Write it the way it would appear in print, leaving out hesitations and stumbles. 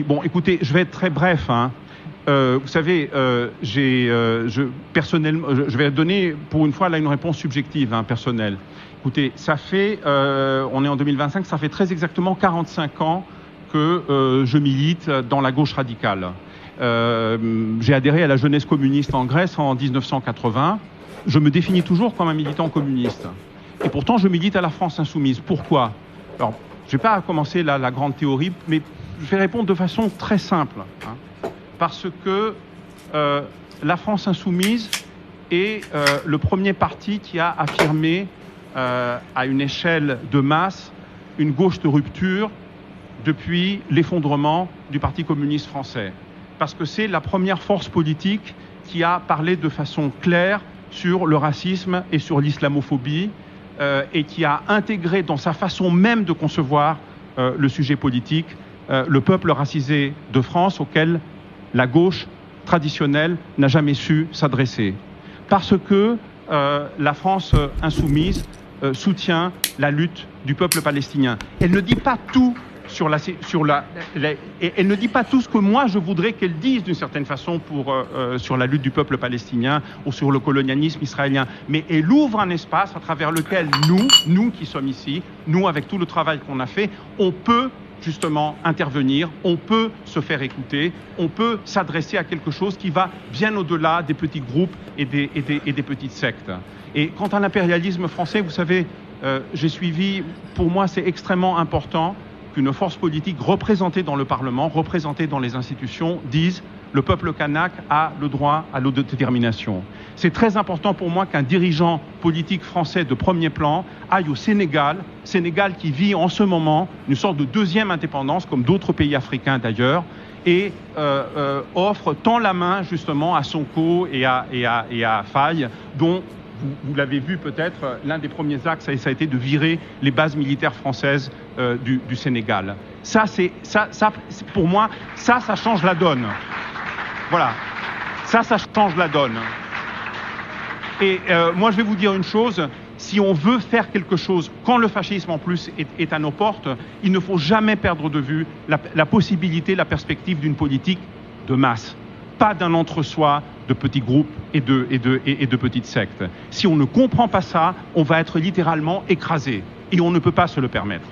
Bon, écoutez, je vais être très bref, hein. Vous savez, personnellement, je vais donner pour une fois là une réponse subjective, hein, personnelle. Écoutez, ça fait, on est en 2025, ça fait très exactement 45 ans que je milite dans la gauche radicale. J'ai adhéré à la jeunesse communiste en Grèce en 1980. Je me définis toujours comme un militant communiste. Et pourtant, je milite à la France insoumise. Pourquoi? Alors, je ne vais pas commencer la grande théorie, mais je vais répondre de façon très simple, hein. Parce que la France insoumise est le premier parti qui a affirmé à une échelle de masse une gauche de rupture depuis l'effondrement du Parti communiste français. Parce que c'est la première force politique qui a parlé de façon claire sur le racisme et sur l'islamophobie et qui a intégré dans sa façon même de concevoir le sujet politique le peuple racisé de France auquel la gauche traditionnelle n'a jamais su s'adresser. Parce que la France insoumise soutient la lutte du peuple palestinien. Elle ne dit pas tout elle ne dit pas tout ce que moi je voudrais qu'elle dise d'une certaine façon sur la lutte du peuple palestinien ou sur le colonialisme israélien. Mais elle ouvre un espace à travers lequel nous qui sommes ici, nous avec tout le travail qu'on a fait, on peut justement intervenir, on peut se faire écouter, on peut s'adresser à quelque chose qui va bien au-delà des petits groupes et des petites sectes. Et quant à l'impérialisme français, vous savez, j'ai suivi, pour moi c'est extrêmement important qu'une force politique représentée dans le Parlement, représentée dans les institutions, dise le peuple kanak a le droit à l'autodétermination. C'est très important pour moi qu'un dirigeant politique français de premier plan aille au Sénégal qui vit en ce moment une sorte de deuxième indépendance, comme d'autres pays africains d'ailleurs, et tend la main justement à Sonko et à Faye, dont vous l'avez vu peut-être, l'un des premiers axes, ça a été de virer les bases militaires françaises du Sénégal. Pour moi, ça change la donne. Voilà, ça change la donne. Et moi, je vais vous dire une chose, si on veut faire quelque chose, quand le fascisme en plus est à nos portes, il ne faut jamais perdre de vue la possibilité, la perspective d'une politique de masse. Pas d'un entre-soi de petits groupes et de petites sectes. Si on ne comprend pas ça, on va être littéralement écrasé. Et on ne peut pas se le permettre.